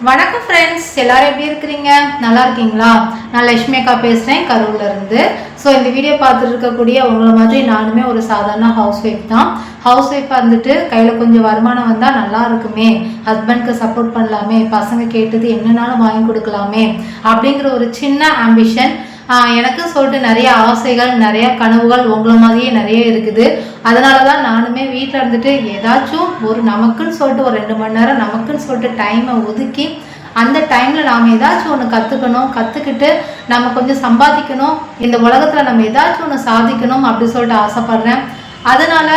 வணக்கம் ஃப்ரெண்ட்ஸ், எல்லாரும் எப்படி இருக்கிறீங்க? நல்லா இருக்கீங்களா? நான் லட்சுமி அக்கா பேசுகிறேன், கரூர்ல இருந்து. ஸோ இந்த வீடியோ பார்த்துட்டு இருக்கக்கூடிய உங்களை மாதிரி நானுமே ஒரு சாதாரண ஹவுஸ் ஒய்ஃப் தான். ஹவுஸ் ஒய்ஃபாக இருந்துட்டு கையில் கொஞ்சம் வருமானம் வந்தால் நல்லா இருக்குமே, ஹஸ்பண்ட்க்கு சப்போர்ட் பண்ணலாமே, பசங்க கேட்டது என்னன்னாலும் வாங்கி கொடுக்கலாமே அப்படிங்கிற ஒரு சின்ன ஆம்பிஷன் எனக்கு சொல்லிட்டு நிறைய ஆசைகள், நிறைய கனவுகள் உங்களை மாதிரியே நிறைய இருக்குது. அதனால தான் நானுமே வீட்டில் இருந்துட்டு ஏதாச்சும் ஒரு நமக்குன்னு சொல்லிட்டு ஒரு 2 மணி நேரம் நமக்குன்னு சொல்லிட்டு டைமை ஒதுக்கி அந்த டைமில் நாம் ஏதாச்சும் ஒன்று கற்றுக்கிட்டு நம்ம கொஞ்சம் சம்பாதிக்கணும், இந்த உலகத்தில் நம்ம ஏதாச்சும் ஒன்று சாதிக்கணும் அப்படி சொல்லிட்டு ஆசைப்பட்றேன். அதனால்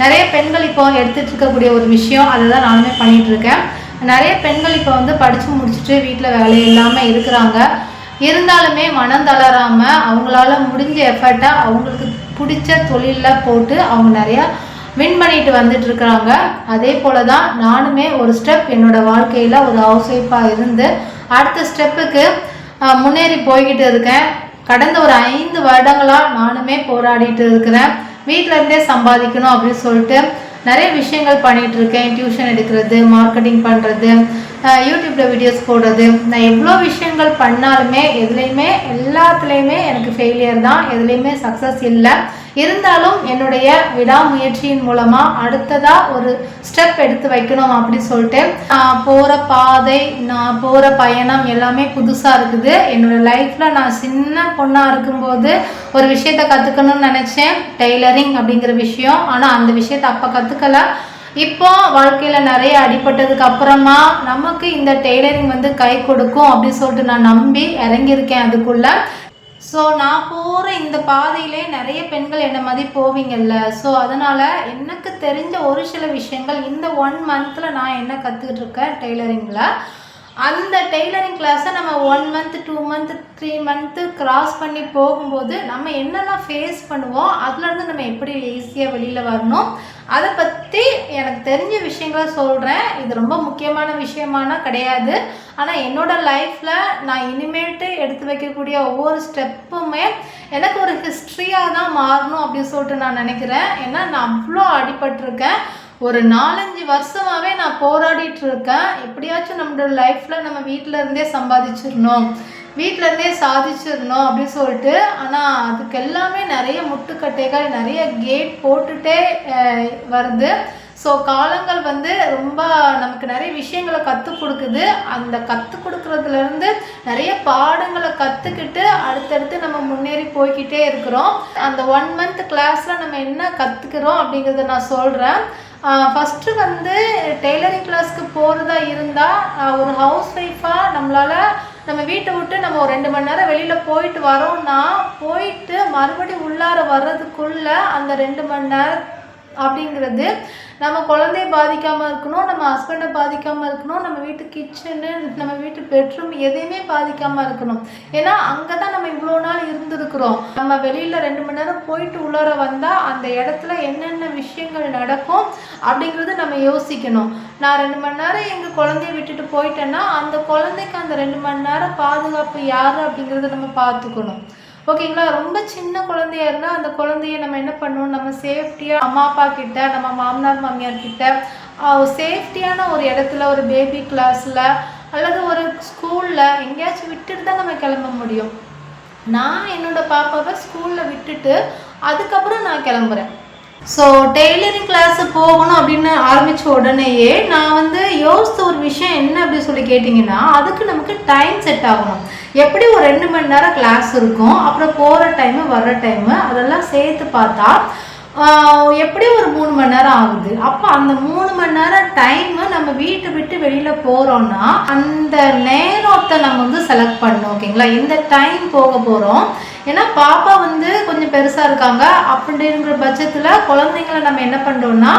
நிறைய பெண்கள் இப்போ எடுத்துகிட்டு இருக்கக்கூடிய ஒரு விஷயம், அதை தான் நானுமே பண்ணிகிட்ருக்கேன். நிறைய பெண்கள் இப்போ படித்து முடிச்சுட்டு வீட்டில் வேலை இல்லாமல் இருக்கிறாங்க. இருந்தாலுமே மனம் தளராமல் அவங்களால முடிஞ்ச எஃபர்ட்டை அவங்களுக்கு பிடிச்ச தொழிலில் போட்டு அவங்க நிறையா வின் பண்ணிட்டு வந்துட்டு இருக்கிறாங்க. அதே போல தான் நானுமே ஒரு ஸ்டெப் என்னோடய வாழ்க்கையில் ஒரு ஹவுஸ் ஒய்ஃபாக இருந்து அடுத்த ஸ்டெப்புக்கு முன்னேறி போய்கிட்டு இருக்கேன். கடந்த ஒரு 5 வருடங்களாக நானுமே போராடிட்டு இருக்கிறேன். வீட்டில் இருந்தே சம்பாதிக்கணும் அப்படின்னு சொல்லிட்டு நிறைய விஷயங்கள் பண்ணிகிட்டு இருக்கேன். டியூஷன் எடுக்கிறது, மார்க்கெட்டிங் பண்ணுறது, யூடியூப்பில் வீடியோஸ் போடுறது. நான் எவ்வளோ விஷயங்கள் பண்ணாலுமே எல்லாத்துலேயுமே எனக்கு ஃபெயிலியர் தான், எதுலேயுமே சக்ஸஸ் இல்லை. இருந்தாலும் என்னுடைய விடாமுயற்சியின் மூலமாக அடுத்ததாக ஒரு ஸ்டெப் எடுத்து வைக்கணும் அப்படின்னு சொல்லிட்டு நான் போகிற பாதை, நான் போகிற பயணம் எல்லாமே புதுசாக இருக்குது. என்னோடய லைஃப்பில் நான் சின்ன பொண்ணாக இருக்கும்போது ஒரு விஷயத்தை கற்றுக்கணும்னு நினச்சேன், டெய்லரிங் அப்படிங்கிற விஷயம். ஆனால் அந்த விஷயத்தை அப்போ கற்றுக்கல. இப்போ வாழ்க்கையில் நிறைய அடிபட்டதுக்கு அப்புறமா நமக்கு இந்த டெய்லரிங் கை கொடுக்கும் அப்படின்னு சொல்லிட்டு நான் நம்பி இறங்கியிருக்கேன் அதுக்குள்ளே. ஸோ நான் போகிற இந்த பாதையிலே நிறைய பெண்கள் என்ன மாதிரி போவீங்கள்ல. ஸோ அதனால் எனக்கு தெரிஞ்ச ஒரு சில விஷயங்கள் இந்த 1 மந்தில் நான் என்ன கற்றுக்கிட்டு இருக்கேன் டெய்லரிங்கில். அந்த டெய்லரிங் கிளாஸை நம்ம 1 மந்த் 2 மந்த் 3 மந்த்து கிராஸ் பண்ணி போகும்போது நம்ம என்னெல்லாம் ஃபேஸ் பண்ணுவோம், அதுலேருந்து நம்ம எப்படி ஈஸியாக வெளியில் வரணும், அதை பற்றி எனக்கு தெரிஞ்ச விஷயங்களை சொல்கிறேன். இது ரொம்ப முக்கியமான விஷயமான கிடையாது. ஆனால் என்னோடய லைஃப்பில் நான் இனிமேட்டு எடுத்து வைக்கக்கூடிய ஒவ்வொரு ஸ்டெப்புமே எனக்கு ஒரு ஹிஸ்ட்ரியாக தான் மாறணும் அப்படின்னு சொல்லிட்டு நான் நினைக்கிறேன். ஏன்னா நான் அவ்வளோ அடிபட்டிருக்கேன். ஒரு 4-5 வருஷமாகவே நான் போராடிட்டு இருக்கேன். எப்படியாச்சும் நம்மளோட லைஃப்பில் நம்ம வீட்டில் இருந்தே சம்பாதிச்சிடணும், வீட்டிலேருந்தே சாதிச்சிடணும் அப்படின்னு சொல்லிட்டு. ஆனால் அதுக்கு எல்லாமே நிறைய முட்டுக்கட்டைகள், நிறைய கேட் போட்டுகிட்டே வருது. ஸோ காலங்கள் ரொம்ப நமக்கு நிறைய விஷயங்களை கற்றுக் கொடுக்குது. அந்த கற்றுக் கொடுக்குறதுலேருந்து நிறைய பாடங்களை கற்றுக்கிட்டு அடுத்தடுத்து நம்ம முன்னேறி போய்கிட்டே இருக்கிறோம். அந்த 1 மந்த் கிளாஸில் நம்ம என்ன கற்றுக்கிறோம் அப்படிங்கிறத நான் சொல்கிறேன். ஃபஸ்ட்டு டெய்லரிங் கிளாஸ்க்கு போகிறதா இருந்தால் ஒரு ஹவுஸ் ஒய்ஃபாக நம்மளால் நம்ம வீட்டை விட்டு நம்ம ஒரு 2 மணி நேரம் வெளியில் போயிட்டு வரோம்னா, போயிட்டு மறுபடியும் உள்ளார வர்றதுக்குள்ளே அந்த 2 மணி நேரம் அப்படிங்கிறது நம்ம குழந்தைய பாதிக்காமல் இருக்கணும், நம்ம ஹஸ்பண்டை பாதிக்காமல் இருக்கணும், நம்ம வீட்டு கிச்சனு, நம்ம வீட்டு பெட்ரூம் எதையுமே பாதிக்காமல் இருக்கணும். ஏன்னா அங்கே தான் நம்ம இவ்வளோ நாள் இருந்துருக்குறோம். நம்ம வெளியில் 2 மணி நேரம் போயிட்டு உள்ளார வந்தால் அந்த இடத்துல என்னென்ன விஷயங்கள் நடக்கும் அப்படிங்கிறது நம்ம யோசிக்கணும். நான் 2 மணி நேரம் எங்கள் குழந்தைய விட்டுட்டு போயிட்டேன்னா அந்த குழந்தைக்கு அந்த 2 மணி நேரம் பாதுகாப்பு யார் அப்படிங்கிறத நம்ம பார்த்துக்கணும். ஓகேங்களா? ரொம்ப சின்ன குழந்தையா இருந்தால் அந்த குழந்தைய நம்ம என்ன பண்ணணும், நம்ம சேஃப்டியாக அம்மா அப்பா கிட்ட, நம்ம மாமனார் மாமியார் கிட்ட சேஃப்டியான ஒரு இடத்துல, ஒரு பேபி கிளாஸில் அல்லது ஒரு ஸ்கூலில் எங்கேயாச்சும் விட்டுட்டு தான் நம்ம கிளம்ப முடியும். நான் என்னோடய பாப்பாவை ஸ்கூலில் விட்டுட்டு அதுக்கப்புறம் நான் கிளம்புறேன். ஸோ டெய்லரிங் கிளாஸு போகணும் அப்படின்னு ஆரம்பித்த உடனேயே நான் யோசித்த ஒரு விஷயம் என்ன அப்படின்னு சொல்லி கேட்டிங்கன்னா, அதுக்கு நமக்கு டைம் செட் ஆகணும். எப்படி ஒரு 2 மணி நேரம் கிளாஸ் இருக்கும், அப்புறம் போகிற டைமு வர்ற டைமு அதெல்லாம் சேர்த்து பார்த்தா எப்படி ஒரு 3 மணி நேரம் ஆகுது. அப்போ அந்த 3 மணி நேரம் டைமு நம்ம வீட்டை விட்டு வெளியில் போகிறோன்னா அந்த நேரத்தை நம்ம செலக்ட் பண்ணணும். ஓகேங்களா? இந்த டைம் போக போகிறோம். ஏன்னா பாப்பா கொஞ்சம் பெருசாக இருக்காங்க. அப்படிங்கிற பட்சத்தில் குழந்தைங்களை நம்ம என்ன பண்ணுறோம்னா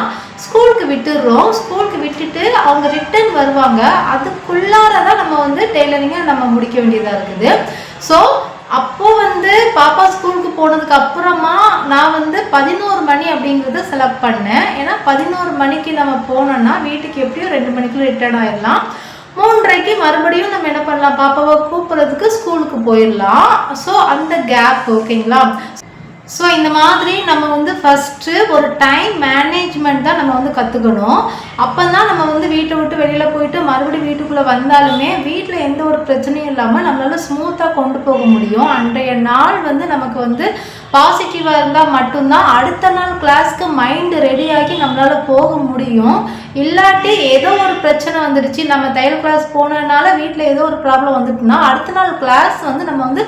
ஸ்கூலுக்கு விட்டுடுறோம். ஸ்கூலுக்கு விட்டுட்டு அவங்க ரிட்டர்ன் வருவாங்க. அதுக்குள்ளார தான் நம்ம டெய்லரிங்கை நம்ம முடிக்க வேண்டியதாக இருக்குது. ஸோ அப்போது பாப்பா ஸ்கூலுக்கு போனதுக்கு அப்புறமா நான் 11 மணி அப்படிங்கிறத செலக்ட் பண்ணேன். ஏன்னா 11 மணிக்கு நம்ம போனோம்னா வீட்டுக்கு எப்படியும் 2 மணிக்குள்ள ரிட்டர்ன் ஆயிடலாம். 3:30க்கு மறுபடியும் நம்ம என்ன பண்ணலாம், பாப்பாவை கூப்பிட்றதுக்கு ஸ்கூலுக்கு போயிடலாம். ஸோ அந்த கேப் ஓகேங்களா. ஸோ இந்த மாதிரி நம்ம வந்து ஃபஸ்ட்டு ஒரு டைம் மேனேஜ்மெண்ட் தான் நம்ம வந்து கற்றுக்கணும். அப்போ தான் நம்ம வந்து வீட்டை விட்டு வெளியில் போயிட்டு மறுபடியும் வீட்டுக்குள்ளே வந்தாலுமே வீட்டில் எந்த ஒரு பிரச்சனையும் இல்லாமல் நம்மளால் ஸ்மூத்தாக கொண்டு போக முடியும். அன்றைய நாள் வந்து நமக்கு வந்து பாசிட்டிவாக இருந்தால் மட்டும்தான் அடுத்த நாள் கிளாஸ்க்கு மைண்டு ரெடியாகி நம்மளால் போக முடியும். இல்லாட்டி ஏதோ ஒரு பிரச்சனை வந்துடுச்சு, நம்ம தையல் கிளாஸ் போனதுனால வீட்டில் ஏதோ ஒரு ப்ராப்ளம் வந்துட்டுனா அடுத்த நாள் கிளாஸ் வந்து நம்ம வந்து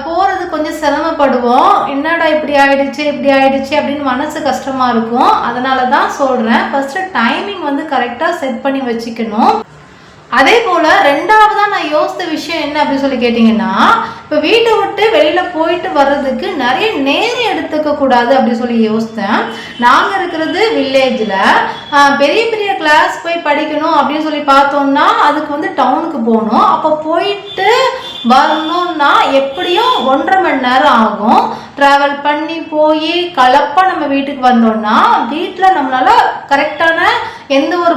போகிறது கொஞ்சம் சிரமப்படுவோம். என்னடா இப்படி ஆயிடுச்சு அப்படின்னு மனசு கஷ்டமாக இருக்கும். அதனால தான் சொல்கிறேன், ஃபஸ்ட்டு டைமிங் வந்து கரெக்டாக செட் பண்ணி வச்சுக்கணும். அதே போல் ரெண்டாவதாக நான் யோசித்த விஷயம் என்ன அப்படின்னு சொல்லி கேட்டிங்கன்னா, இப்போ வீட்டை விட்டு வெளியில் போயிட்டு வர்றதுக்கு நிறைய நேரம் எடுத்துக்க கூடாது அப்படின்னு சொல்லி யோசித்தேன். நாங்கள் இருக்கிறது வில்லேஜில், பெரிய பெரிய கிளாஸ் போய் படிக்கணும் அப்படின்னு சொல்லி பார்த்தோம்னா அதுக்கு வந்து டவுனுக்கு போகணும். அப்போ போயிட்டு வரணும்னா எப்படியும் 1.5 மணி நேரம் ஆகும். ட்ராவல் பண்ணி போய் கலப்பாக நம்ம வீட்டுக்கு வந்தோம்னா வீட்டில் நம்மளால் கரெக்டான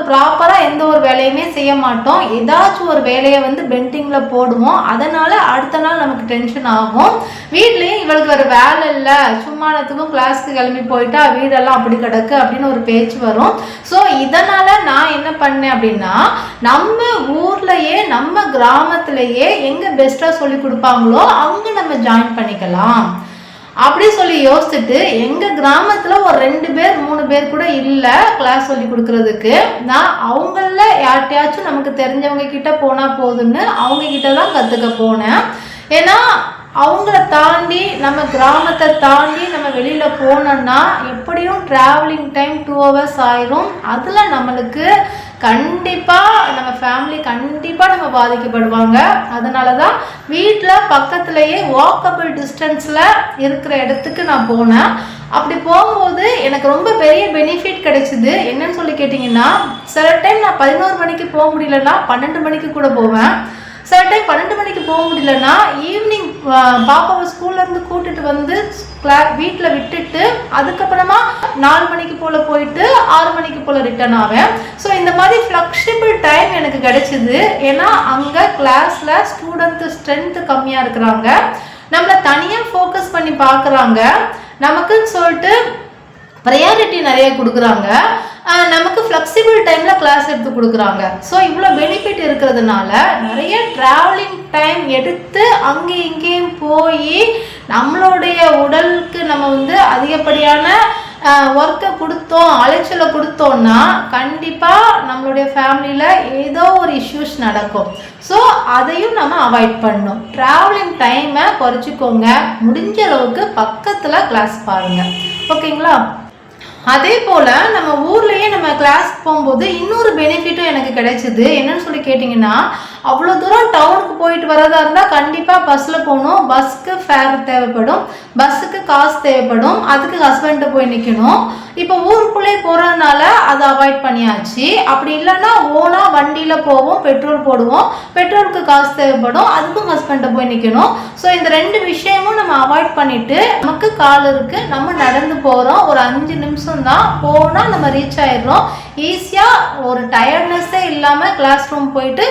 ப்ராப்பராக எந்த ஒரு வேலையுமே செய்ய மாட்டோம். ஏதாச்சும் ஒரு வேலையை வந்து பெண்டிங்கில் போடுவோம். அதனால் அடுத்த நாள் நமக்கு டென்ஷன் ஆகும். வீட்லேயும் இவளுக்கு வேறு வேலை இல்லை, சும்மானத்துக்கும் கிளாஸ்க்கு கிளம்பி போயிட்டா வீடெல்லாம் அப்படி கிடக்கு அப்படின்னு ஒரு பேச்சு வரும். ஸோ இதனால் நான் என்ன பண்ணேன் அப்படின்னா, நம்ம ஊர்லேயே நம்ம கிராமத்திலேயே எங்கே பெஸ்ட்டாக சொல்லி கொடுப்பாங்களோ அங்கே நம்ம ஜாயின் பண்ணிக்கலாம் அப்படி சொல்லி யோசிச்சுட்டு எங்கள் கிராமத்தில் ஒரு 2 பேர் 3 பேர் கூட இல்லை கிளாஸ் சொல்லி கொடுக்கறதுக்கு. நான் அவங்கள யார்கிட்டயாச்சும் நமக்கு தெரிஞ்சவங்க கிட்ட போனால் போதுன்னு அவங்க கிட்ட தான் கற்றுக்க போனேன். ஏன்னா அவங்கள தாண்டி நம்ம கிராமத்தை தாண்டி நம்ம வெளியில் போனோம்னா எப்படியும் ட்ராவலிங் டைம் 2 hours ஆயிரும். அதில் நம்மளுக்கு கண்டிப்பாக நம்ம ஃபேமிலி கண்டிப்பாக நம்ம பாதிக்கப்படுவாங்க. அதனால தான் வீட்டில் பக்கத்துலேயே வாக்கபிள் டிஸ்டன்ஸில் இருக்கிற இடத்துக்கு நான் போனேன். அப்படி போகும்போது எனக்கு ரொம்ப பெரிய பெனிஃபிட் கிடைச்சிது. என்னன்னு சொல்லி கேட்டிங்கன்னா, சில டைம் நான் 11 மணிக்கு போக முடியலன்னா 12 மணிக்கு கூட போவேன். சில டைம் 12 மணிக்கு போக முடியலன்னா ஈவினிங் பாப்பாவை ஸ்கூல்லேருந்து கூட்டிட்டு வந்து வீட்டில் விட்டுட்டு அதுக்கப்புறமா 4 மணிக்கு போல் போயிட்டு 6 மணிக்கு போல் ரிட்டர்ன் ஆவேன். ஸோ இந்த மாதிரி ஃப்ளெக்சிபிள் டைம் எனக்கு கிடைச்சிது. ஏன்னா அங்கே கிளாஸில் ஸ்ட்ரென்த்து கம்மியாக இருக்கிறாங்க, நம்மளை தனியாக ஃபோக்கஸ் பண்ணி பார்க்குறாங்க, நமக்குன்னு சொல்லிட்டு ப்ரையாரிட்டி நிறைய கொடுக்குறாங்க, நமக்கு ஃப்ளெக்சிபிள் டைமில் கிளாஸ் எடுத்து கொடுக்குறாங்க. ஸோ இவ்வளோ பெனிஃபிட் இருக்கிறதுனால நிறைய ட்ராவலிங் டைம் எடுத்து அங்கே இங்கேயும் போய் நம்மளுடைய உடலுக்கு நம்ம வந்து அதிகப்படியான ஒர்க்கை கொடுத்தோம், அலைச்சலை கொடுத்தோம்னா கண்டிப்பாக நம்மளுடைய ஃபேமிலியில் ஏதோ ஒரு இஷ்யூஸ் நடக்கும். ஸோ அதையும் நம்ம அவாய்ட் பண்ணணும். ட்ராவலிங் டைமை குறைச்சிக்கோங்க, முடிஞ்ச அளவுக்கு பக்கத்தில் கிளாஸ் பாருங்கள். ஓகேங்களா? அதே போல் நம்ம ஊர்லேயே நம்ம கிளாஸ் போகும்போது இன்னொரு பெனிஃபிட்டும் எனக்கு கிடைச்சிது. என்னன்னு சொல்லி கேட்டிங்கன்னா, அவ்வளோ தூரம் டவுனுக்கு போயிட்டு வரதா இருந்தால் கண்டிப்பாக பஸ்ஸில் போகணும். பஸ்ஸுக்கு ஃபேர் தேவைப்படும், பஸ்ஸுக்கு காசு தேவைப்படும், அதுக்கு ஹஸ்பண்ட்டை போய் நிற்கணும். இப்போ ஊருக்குள்ளே போகிறதுனால அதை அவாய்ட் பண்ணியாச்சு. அப்படி இல்லைன்னா ஓனாக வண்டியில் போவோம், பெட்ரோல் போடுவோம், பெட்ரோலுக்கு காசு தேவைப்படும், அதுக்கும் ஹஸ்பண்ட்டை போய் நிற்கணும். ஸோ இந்த 2 விஷயமும் நம்ம அவாய்ட் பண்ணிவிட்டு நமக்கு கால் இருக்குது, நம்ம நடந்து போகிறோம், ஒரு 5 நிமிஷம் தான் போனால் நம்ம ரீச் ஆயிடுறோம். ஈஸியாக ஒரு டயர்ட்னஸ்ஸே இல்லாமல் கிளாஸ் ரூம் போயிட்டு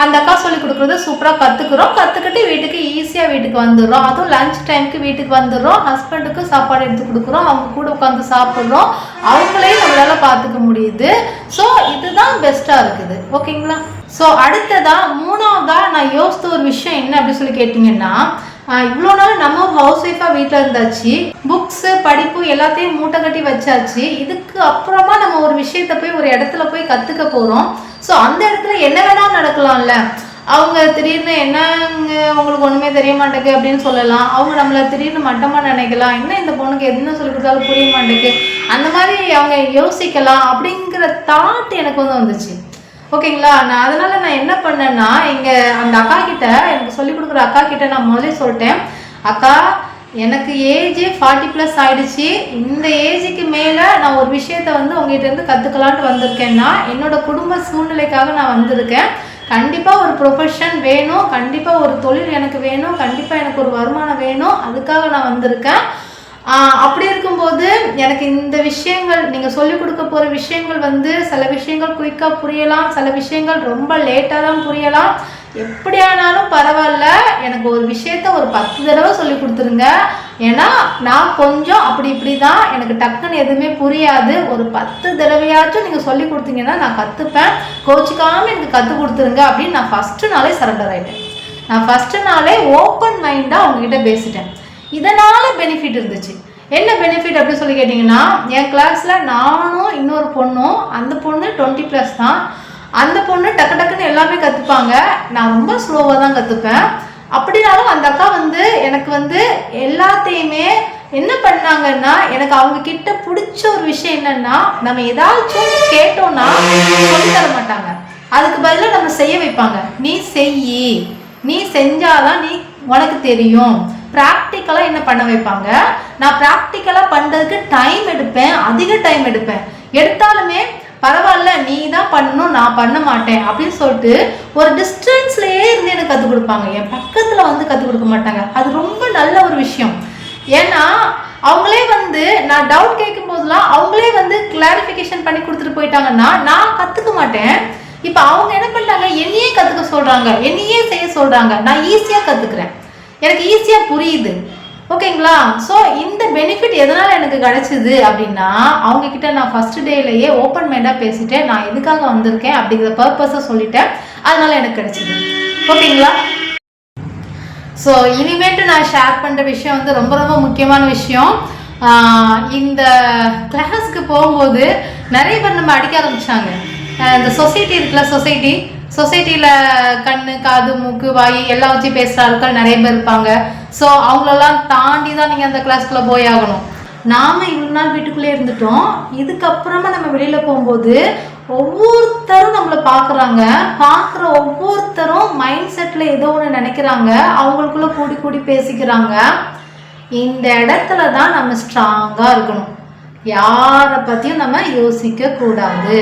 அந்த அக்கா சொல்லி கொடுக்குறத சூப்பராக கற்றுக்கிட்டு வீட்டுக்கு ஈஸியாக வீட்டுக்கு வந்துடுறோம். அதுவும் லன்ச் டைமுக்கு வீட்டுக்கு வந்துடுறோம். ஹஸ்பண்டுக்கு சாப்பாடு எடுத்து கொடுக்குறோம், அவங்க கூட உட்காந்து சாப்பிட்றோம், அவங்களையும் நம்மளால் பார்த்துக்க முடியுது. ஸோ இதுதான் பெஸ்ட்டாக இருக்குது. ஓகேங்களா? ஸோ அடுத்ததாக 3ஆவதாக நான் யோசித்த ஒரு விஷயம் என்ன அப்படின்னு சொல்லி கேட்டிங்கன்னா, இவ்வளோ நாள் நம்ம ஹவுஸ் ஒய்ஃபாக வீட்டில் இருந்தாச்சு, புக்ஸு படிப்பு எல்லாத்தையும் மூட்டை கட்டி வச்சாச்சு. இதுக்கு அப்புறமா நம்ம ஒரு விஷயத்தை போய் ஒரு இடத்துல போய் கற்றுக்க போகிறோம். ஸோ அந்த இடத்துல என்ன வேணாலும் நடக்கலாம்ல. அவங்க திடீர்னு என்னங்க உங்களுக்கு ஒன்றுமே தெரிய மாட்டேங்குது அப்படின்னு சொல்லலாம். அவங்க நம்மளை திடீர்னு மட்டமாக நினைக்கலாம், என்ன இந்த பொண்ணுக்கு என்ன சொல்லி கொடுத்தாலும் புரிய மாட்டேங்குது, அந்த மாதிரி அவங்க யோசிக்கலாம். அப்படிங்கிற தாட் எனக்கு வந்துச்சு. ஓகேங்களா? அதனால் நான் என்ன பண்ணேன்னா, அந்த அக்கா கிட்ட எனக்கு சொல்லிக் கொடுக்குற அக்கா கிட்ட நான் முதல்ல சொல்லிட்டேன், அக்கா எனக்கு ஏஜ் 40+ ஆயிடுச்சு, இந்த ஏஜுக்கு மேலே நான் ஒரு விஷயத்த வந்து உங்ககிட்ட கற்றுக்கலான்ட்டு வந்திருக்கேன்னா என்னோட குடும்ப சூழ்நிலைக்காக நான் வந்திருக்கேன். கண்டிப்பாக ஒரு ப்ரொஃபஷன் வேணும், கண்டிப்பாக ஒரு தொழில் எனக்கு வேணும், கண்டிப்பாக எனக்கு ஒரு வருமானம் வேணும், அதுக்காக நான் வந்திருக்கேன். அப்படி இருக்கும்போது எனக்கு இந்த விஷயங்கள் நீங்கள் சொல்லிக் கொடுக்க போகிற விஷயங்கள் வந்து சில விஷயங்கள் குயிக்காக புரியலாம், சில விஷயங்கள் ரொம்ப லேட்டாக தான் புரியலாம். எப்படியானாலும் பரவாயில்ல, எனக்கு ஒரு விஷயத்த ஒரு 10 தடவை சொல்லி கொடுத்துருங்க. ஏன்னா நான் கொஞ்சம் அப்படி இப்படி தான், எனக்கு டக்குன்னு எதுவுமே புரியாது. ஒரு 10 தடவையாச்சும் நீங்கள் சொல்லி கொடுத்தீங்கன்னா நான் கற்றுப்பேன், கோச்சிக்காமல் எனக்கு கற்றுக் கொடுத்துருங்க அப்படின்னு நான் ஃபஸ்ட்டு நாளே சரண்டர் ஆகிட்டேன். நான் ஃபஸ்ட்டு நாளே ஓப்பன் மைண்டாக அவங்ககிட்ட பேசிட்டேன். இதனால் பெனிஃபிட் இருந்துச்சு. என்ன பெனிஃபிட் அப்படின்னு சொல்லி கேட்டிங்கன்னா, என் கிளாஸில் நானும் இன்னொரு பொண்ணும், அந்த பொண்ணு 20+ தான். அந்த பொண்ணு டக்கு டக்குன்னு எல்லாமே கற்றுப்பாங்க, நான் ரொம்ப ஸ்லோவாக தான் கற்றுப்பேன். அப்படின்னாலும் அந்த அக்கா வந்து எனக்கு வந்து எல்லாத்தையுமே என்ன பண்ணாங்கன்னா, எனக்கு அவங்க கிட்ட பிடிச்ச ஒரு விஷயம் என்னன்னா, நம்ம ஏதாச்சும் கேட்டோம்னா சொல்லி தர மாட்டாங்க, அதுக்கு பதிலாக நம்ம செய்ய வைப்பாங்க. நீ செய், நீ செஞ்சாதான் நீ உனக்கு தெரியும். ப்ராக்டிக்கலாக என்ன பண்ண வைப்பாங்க. நான் ப்ராக்டிக்கலாக பண்ணுறதுக்கு டைம் எடுப்பேன், அதிக டைம் எடுத்தாலுமே பரவாயில்ல, நீ தான் பண்ணணும், நான் பண்ண மாட்டேன் அப்படின்னு சொல்லிட்டு ஒரு டிஸ்டன்ஸ்லேயே இருந்து எனக்கு கற்றுக் கொடுப்பாங்க. என் பக்கத்தில் வந்து கற்றுக் கொடுக்க மாட்டாங்க. அது ரொம்ப நல்ல ஒரு விஷயம். ஏன்னா அவங்களே வந்து நான் டவுட் கேட்கும் போதெல்லாம் அவங்களே வந்து கிளாரிஃபிகேஷன் பண்ணி கொடுத்துட்டு போயிட்டாங்கன்னா நான் கற்றுக்க மாட்டேன். இப்போ அவங்க என்ன பண்ணிட்டாங்க, என்னையே கற்றுக்க சொல்கிறாங்க, என்னையே செய்ய சொல்கிறாங்க. நான் ஈஸியாக கற்றுக்குறேன், எனக்கு ஈஸியாக புரியுது. ஓகேங்களா? ஸோ இந்த பெனிஃபிட் எதனால் எனக்கு கிடச்சிது அப்படின்னா, அவங்கக்கிட்ட நான் ஃபஸ்ட்டு டேலேயே ஓப்பன் மைண்டாக பேசிட்டேன், நான் எதுக்காக வந்திருக்கேன் அப்படிங்கிற பர்பஸை சொல்லிட்டேன், அதனால் எனக்கு கிடச்சிது. ஓகேங்களா? ஸோ இனிமேட்டு நான் ஷேர் பண்ணுற விஷயம் வந்து ரொம்ப ரொம்ப முக்கியமான விஷயம். இந்த கிளாஸுக்கு போகும்போது நிறைய பேர் நம்ம அடிக்க ஆரம்பித்தாங்க. இந்த சொசைட்டி இருக்குல்ல, சொசைட்டியில் கண்ணு காது மூக்கு வாய் எல்லாம் வச்சு பேசுகிற ஆட்கள் நிறைய பேர் இருப்பாங்க. ஸோ அவங்களெல்லாம் தாண்டி தான் நீங்கள் அந்த கிளாஸ்க்குள்ளே போய் ஆகணும். நாம் இவ்வளோ நாள் வீட்டுக்குள்ளே இருந்துட்டோம், இதுக்கப்புறமா நம்ம வெளியில் போகும்போது ஒவ்வொருத்தரும் நம்மளை பார்க்குற ஒவ்வொருத்தரும் மைண்ட் செட்டில் ஏதோ ஒன்று நினைக்கிறாங்க, அவங்களுக்குள்ளே கூடி பேசிக்கிறாங்க. இந்த இடத்துல தான் நம்ம ஸ்ட்ராங்காக இருக்கணும். யாரை பற்றியும் நம்ம யோசிக்க கூடாது.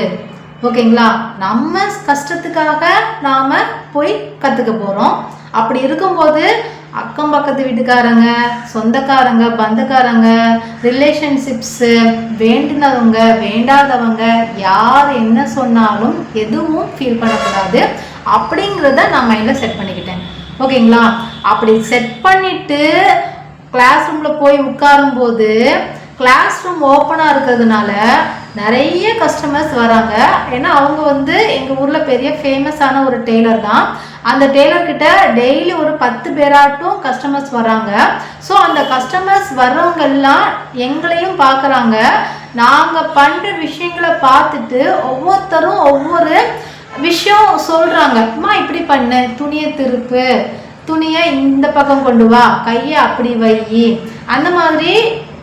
ஓகேங்களா? நம்ம கஷ்டத்துக்காக நாம் போய் கற்றுக்க போகிறோம். அப்படி இருக்கும்போது அக்கம் பக்கத்து வீட்டுக்காரங்க, சொந்தக்காரங்க, பந்தக்காரங்க, ரிலேஷன்ஷிப்ஸு, வேண்டினவங்க வேண்டாதவங்க யார் என்ன சொன்னாலும் எதுவும் ஃபீல் பண்ணக்கூடாது அப்படிங்கிறத நான் மைண்டில் செட் பண்ணிக்கிட்டேன். ஓகேங்களா? அப்படி செட் பண்ணிவிட்டு கிளாஸ் ரூமில் போய் உட்காரும்போது கிளாஸ் ரூம் ஓப்பனாக இருக்கிறதுனால நிறைய கஸ்டமர்ஸ் வராங்க. ஏன்னா அவங்க வந்து எங்கள் ஊரில் பெரிய ஃபேமஸான ஒரு டெய்லர் தான். அந்த டெய்லர்கிட்ட டெய்லி ஒரு 10 பேராட்டும் கஸ்டமர்ஸ் வராங்க. ஸோ அந்த கஸ்டமர்ஸ் வர்றவங்க எல்லாம் எங்களையும் பார்க்குறாங்க. நாங்கள் பண்ணுற விஷயங்களை பார்த்துட்டு ஒவ்வொருத்தரும் ஒவ்வொரு விஷயம் சொல்கிறாங்க. அம்மா இப்படி பண்ணு, துணியை திருப்பு, துணியை இந்த பக்கம் கொண்டு வா, கையை அப்படி வை, அந்த மாதிரி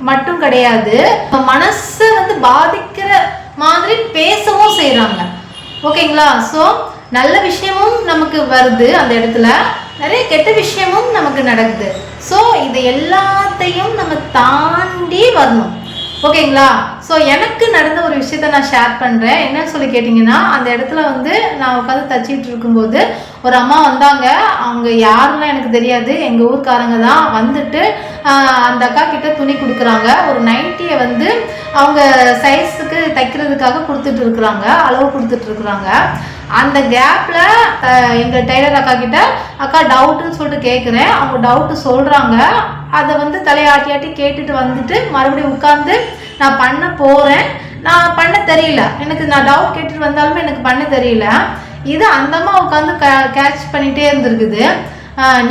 மட்டும் கிடையாது, மனசை வந்து பாதிக்கிற மாதிரி பேசவும் செய்கிறாங்க. ஓகேங்களா? ஸோ நல்ல விஷயமும் நமக்கு வருது, அந்த இடத்துல நிறைய கெட்ட விஷயமும் நமக்கு நடக்குது. ஸோ இது எல்லாத்தையும் நம்ம தாண்டி வரணும். ஓகேங்களா? ஸோ எனக்கு நடந்த ஒரு விஷயத்த நான் ஷேர் பண்ணுறேன். என்னன்னு சொல்லி கேட்டிங்கன்னா, அந்த இடத்துல வந்து நான் உட்காந்து தச்சிட்டு இருக்கும்போது ஒரு அம்மா வந்தாங்க. அவங்க யாருன்னு எனக்கு தெரியாது, எங்கள் ஊருக்காரங்க தான். வந்துட்டு அந்த அக்கா கிட்ட துணி கொடுக்குறாங்க. ஒரு 90யை வந்து அவங்க சைஸுக்கு தைக்கிறதுக்காக கொடுத்துட்டு இருக்கிறாங்க, அளவு கொடுத்துட்டு இருக்கிறாங்க. அந்த கேப்பில் எங்கள் டெய்லர் அக்கா கிட்ட அக்கா டவுட்டுன்னு சொல்லிட்டு கேட்குறேன். அவங்க டவுட்டு சொல்கிறாங்க. அதை வந்து தலையாட்டி கேட்டுட்டு வந்துட்டு மறுபடியும் உட்காந்து நான் பண்ண போகிறேன். நான் பண்ண தெரியல, எனக்கு நான் டவுட் கேட்டுட்டு வந்தாலுமே எனக்கு பண்ண தெரியல. இது அந்தம்மா உட்காந்து கேட்ச் பண்ணிகிட்டே இருந்திருக்குது.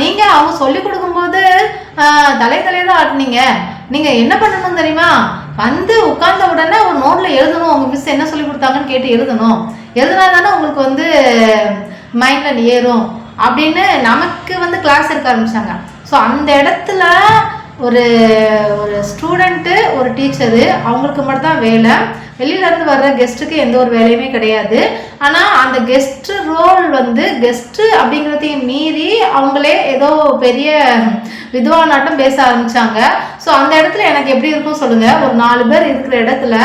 நீங்கள் அவங்க சொல்லி கொடுக்கும்போது தலையை தான் ஆட்டினீங்க. நீங்கள் என்ன பண்ணணும் தெரியுமா? வந்து உட்கார்ந்த உடனே ஒரு நோட்டில் எழுதணும், உங்கள் மிஸ் என்ன சொல்லி கொடுத்தாங்கன்னு கேட்டு எழுதணும். எழுதுனா தானே உங்களுக்கு வந்து மைண்டில் ஏறும் அப்படின்னு நமக்கு வந்து கிளாஸ் எடுக்க ஆரம்பித்தாங்க. ஸோ அந்த இடத்துல ஒரு ஸ்டூடெண்ட்டு, ஒரு டீச்சரு, அவங்களுக்கு மட்டும்தான் வேலை. வெளியிலேருந்து வர்ற கெஸ்ட்டுக்கு எந்த ஒரு வேலையுமே கிடையாது. ஆனால் அந்த கெஸ்ட்டு ரோல் வந்து கெஸ்ட்டு அப்படிங்கிறதையும் மீறி அவங்களே ஏதோ பெரிய வித்வானாட்டம் பேச ஆரம்பித்தாங்க. ஸோ அந்த இடத்துல எனக்கு எப்படி இருக்கும் சொல்லுங்கள்? ஒரு 4 பேர் இருக்கிற இடத்துல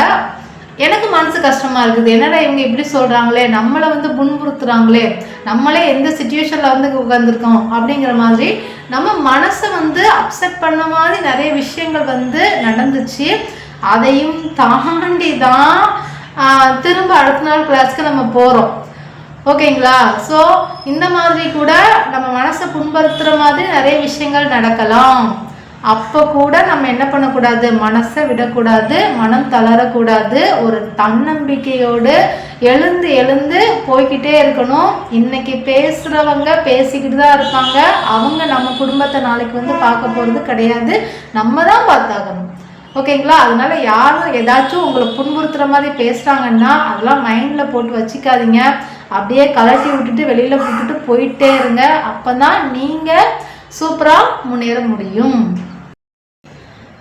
எனக்கு மனசு கஷ்டமாக இருக்குது. என்னடா இவங்க இப்படி சொல்கிறாங்களே, நம்மளை வந்து புண்புறுத்துறாங்களே, நம்மளே எந்த சுச்சுவேஷனில் வந்து உட்காந்துருக்கோம் அப்படிங்கிற மாதிரி நம்ம மனசை வந்து அப்செட் பண்ண மாதிரி நிறைய விஷயங்கள் வந்து நடந்துச்சு. அதையும் தாண்டி தான் திரும்ப அடுத்த நாள் கிளாஸ்க்கு நம்ம போகிறோம். ஓகேங்களா? ஸோ இந்த மாதிரி கூட நம்ம மனசை புண்படுத்துகிற மாதிரி நிறைய விஷயங்கள் நடக்கலாம். அப்போ கூட நம்ம என்ன பண்ணக்கூடாது, மனசை விடக்கூடாது, மனம் தளரக்கூடாது. ஒரு தன்னம்பிக்கையோடு எழுந்து எழுந்து போய்கிட்டே இருக்கணும். இன்னைக்கு பேசுகிறவங்க பேசிக்கிட்டு தான் இருப்பாங்க. அவங்க நம்ம குடும்பத்தை நாளைக்கு வந்து பார்க்க போகிறது கிடையாது, நம்ம தான் பார்த்தாகணும். ஓகேங்களா? அதனால யாரும் ஏதாச்சும் உங்களை புண்படுத்துகிற மாதிரி பேசுகிறாங்கன்னா அதெல்லாம் மைண்டில் போட்டு வச்சுக்காதீங்க. அப்படியே கலட்டி விட்டுட்டு வெளியில் விட்டுட்டு போயிட்டே இருங்க. அப்போ தான் நீங்கள் சூப்பராக முன்னேற முடியும்.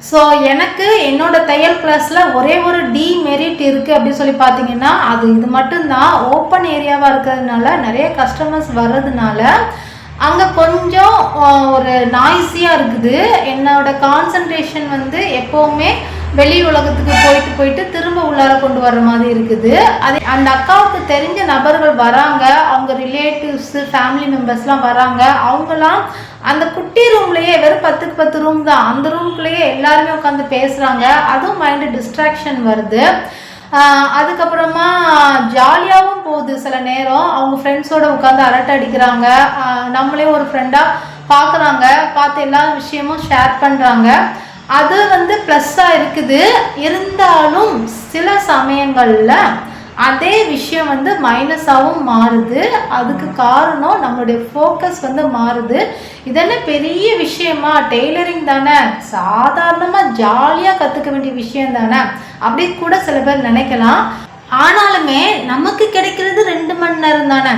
ஸோ எனக்கு என்னோட தையல் கிளாஸில் ஒரே ஒரு டிமெரிட் இருக்குது அப்படின்னு சொல்லி பார்த்தீங்கன்னா அது இது மட்டும்தான். ஓப்பன் ஏரியாவாக இருக்கிறதுனால நிறைய கஸ்டமர்ஸ் வர்றதுனால அங்கே கொஞ்சம் ஒரு நாய்ஸியாக இருக்குது. என்னோட கான்சன்ட்ரேஷன் வந்து எப்போவுமே வெளி உலகத்துக்கு போயிட்டு திரும்ப உள்ளார கொண்டு வர்ற மாதிரி இருக்குது. அது அந்த அக்காவுக்கு தெரிஞ்ச நபர்கள் வராங்க, அவங்க ரிலேட்டிவ்ஸு ஃபேமிலி மெம்பர்ஸ்லாம் வராங்க. அவங்களாம் அந்த குட்டி ரூம்லேயே வெறும் 10க்கு 10 ரூம் தான், அந்த ரூம்குள்ளேயே எல்லாருமே உட்காந்து பேசுகிறாங்க. அதுவும் மைண்டு டிஸ்ட்ராக்ஷன் வருது. அதுக்கப்புறமா ஜாலியாகவும் போகுது. சில நேரம் அவங்க ஃப்ரெண்ட்ஸோடு உட்காந்து அரட்டை அடிக்கிறாங்க, நம்மளே ஒரு ஃப்ரெண்டாக பார்க்குறாங்க, பார்த்து எல்லா விஷயமும் ஷேர் பண்ணுறாங்க. அது வந்து ப்ளஸ்ஸாக இருக்குது. இருந்தாலும் சில சமயங்களில் அதே விஷயம் வந்து மைனஸாகவும் மாறுது. அதுக்கு காரணம் நம்மளுடைய ஃபோக்கஸ் வந்து மாறுது. இதென்ன பெரிய விஷயமா, டெய்லரிங் தானே, சாதாரணமாக ஜாலியாக கற்றுக்க வேண்டிய விஷயம் தானே அப்படி கூட சில பேர் நினைக்கலாம். ஆனாலுமே நமக்கு கிடைக்கிறது 2 மணி நேரம் தானே.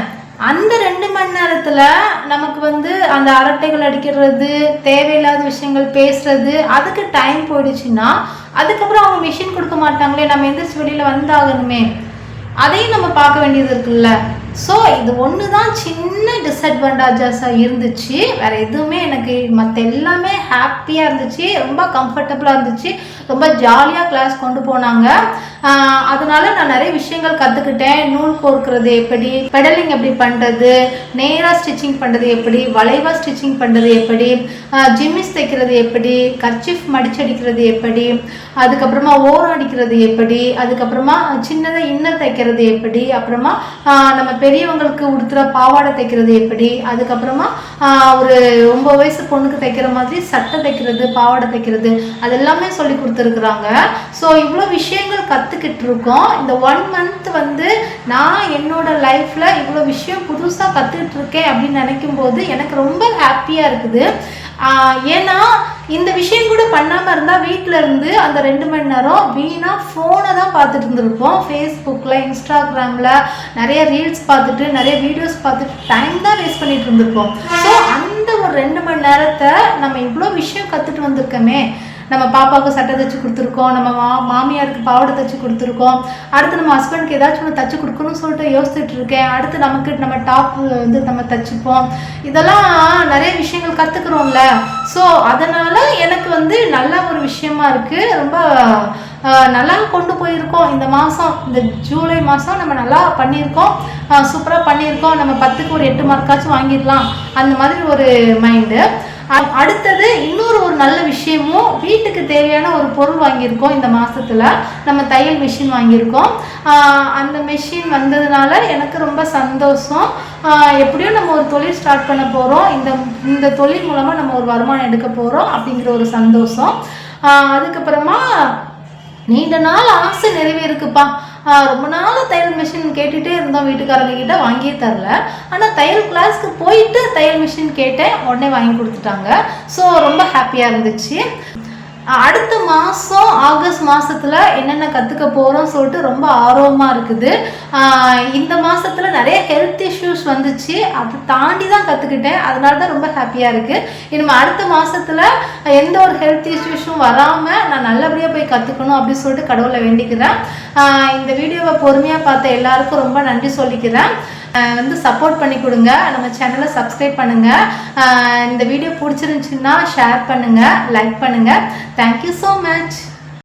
அந்த 2 மணி நேரத்தில் நமக்கு வந்து அந்த அரட்டைகள் அடிக்கிறது, தேவையில்லாத விஷயங்கள் பேசுறது, அதுக்கு டைம் போயிடுச்சுன்னா அதுக்கப்புறம் அவங்க மிஷின் கொடுக்க மாட்டாங்களே, நம்ம எந்திரிச்சு வெளியில் வந்தாகணுமே, அதையும் நம்ம பார்க்க வேண்டியது இருக்குல்ல. ஸோ இது ஒன்று தான் சின்ன டிஸ்அட்வான்டேஜஸாக இருந்துச்சு. வேறு எதுவுமே எனக்கு மற்ற எல்லாமே ஹாப்பியாக இருந்துச்சு, ரொம்ப கம்ஃபர்டபுளாக இருந்துச்சு, ரொம்ப ஜாலியாக கிளாஸ் கொண்டு போனாங்க. அதனால நான் நிறைய விஷயங்கள் கற்றுக்கிட்டேன். நூல் கோர்க்கிறது எப்படி, பெடலிங் எப்படி பண்ணுறது, நேராக ஸ்டிச்சிங் பண்ணுறது எப்படி, வளைவாக ஸ்டிச்சிங் பண்ணுறது எப்படி, ஜிம்மிஸ் தைக்கிறது எப்படி, கர்ச்சிஃப் மடிச்சடிக்கிறது எப்படி, அதுக்கப்புறமா ஓரம் அடிக்கிறது எப்படி, அதுக்கப்புறமா சின்னதாக இன்னர் தைக்கிறது எப்படி, அப்புறமா நம்ம பெரியவங்களுக்கு உடுத்துகிற பாவாடை தைக்கிறது எப்படி, அதுக்கப்புறமா ஒரு 9 வயசு பொண்ணுக்கு தைக்கிற மாதிரி சட்டை தைக்கிறது, பாவாடை தைக்கிறது, அதெல்லாமே சொல்லி கொடுத்துருக்குறாங்க. ஸோ இவ்வளோ விஷயங்கள் கற்றுக்கிட்டு இருக்கோம். இந்த 1 மந்த் வந்து நான் என்னோட லைஃப்பில் இவ்வளோ விஷயம் புதுசாக கற்றுக்கிட்டு இருக்கேன் அப்படின்னு நினைக்கும் போது எனக்கு ரொம்ப ஹாப்பியாக இருக்குது. ஏன்னா இந்த விஷயம் கூட பண்ணாமல் இருந்தால் வீட்டில் இருந்து அந்த 2 மணி நேரம் வீணாக ஃபோனை தான் பார்த்துட்டு இருந்திருப்போம். ஃபேஸ்புக்கில், இன்ஸ்டாகிராமில் நிறைய ரீல்ஸ் பார்த்துட்டு, நிறைய வீடியோஸ் பார்த்துட்டு டைம் தான் வேஸ்ட் பண்ணிட்டு இருந்திருப்போம். ஸோ அந்த ஒரு 2 மணி நேரத்தை நம்ம இவ்வளோ விஷயம் கற்றுட்டு வந்திருக்கோமே. நம்ம பாப்பாவுக்கு சட்டை தைச்சி கொடுத்துருக்கோம், நம்ம மாமியாருக்கு பாவாடை தைச்சி கொடுத்துருக்கோம், அடுத்து நம்ம ஹஸ்பண்டுக்கு ஏதாச்சும் ஒன்று தைச்சி கொடுக்கணும்னு சொல்லிட்டு யோசிச்சுட்டு இருக்கேன். அடுத்து நம்ம டாப் வந்து நம்ம தைச்சிப்போம். இதெல்லாம் நிறைய விஷயங்கள் கற்றுக்குறோம்ல. ஸோ அதனால் எனக்கு வந்து நல்ல ஒரு விஷயமா இருக்குது. ரொம்ப நல்லா கொண்டு போயிருக்கோம். இந்த மாதம், இந்த ஜூலை மாதம் நம்ம நல்லா பண்ணியிருக்கோம், சூப்பராக பண்ணியிருக்கோம். நம்ம 10க்கு ஒரு 8 மார்க்காச்சும் வாங்கிடலாம், அந்த மாதிரி ஒரு மைண்டு. அடுத்தது இன்னொரு நல்ல விஷயமும், வீட்டுக்கு தேவையான ஒரு பொருள் வாங்கியிருக்கோம். இந்த மாதத்தில் நம்ம தையல் மிஷின் வாங்கியிருக்கோம். அந்த மிஷின் வந்ததுனால எனக்கு ரொம்ப சந்தோஷம். எப்படியும் நம்ம ஒரு தொழில் ஸ்டார்ட் பண்ண போகிறோம், இந்த தொழில் மூலமாக நம்ம ஒரு வருமானம் எடுக்க போகிறோம் அப்படிங்கிற ஒரு சந்தோஷம். அதுக்கப்புறமா நீண்ட நாள் ஆசை நிறைவேறுக்குப்பா. ரொம்ப நாள் தையல் மிஷின் கேட்டுகிட்டே இருந்தோம், வீட்டுக்காரங்க கிட்ட வாங்கியே தரல. ஆனால் தையல் கிளாஸ்க்கு போயிட்டு தையல் மிஷின் கேட்டேன், உடனே வாங்கி கொடுத்துட்டாங்க. ஸோ ரொம்ப ஹாப்பியாக இருந்துச்சு. அடுத்த மாதம் ஆகஸ்ட் மாதத்தில் என்னென்ன கற்றுக்க போகிறோம் சொல்லிட்டு ரொம்ப ஆர்வமாக இருக்குது. இந்த மாதத்தில் நிறைய ஹெல்த் இஷ்யூஸ் வந்துச்சு, அதை தாண்டி தான் கற்றுக்கிட்டேன். அதனால தான் ரொம்ப ஹாப்பியாக இருக்குது. இனிமேல் அடுத்த மாதத்தில் எந்த ஒரு ஹெல்த் இஷ்யூஸும் வராமல் நான் நல்லபடியாக போய் கற்றுக்கணும் அப்படின்னு சொல்லிட்டு கடவுளை வேண்டிக்கிறேன். இந்த வீடியோவை பொறுமையாக பார்த்த எல்லாருக்கும் ரொம்ப நன்றி சொல்லிக்கிறேன். வந்து சப்போர்ட் பண்ணி கொடுங்க, நம்ம சேனலை சப்ஸ்கிரைப் பண்ணுங்கள். இந்த வீடியோ பிடிச்சிருந்துச்சுன்னா ஷேர் பண்ணுங்கள், லைக் பண்ணுங்கள். Thank you so much.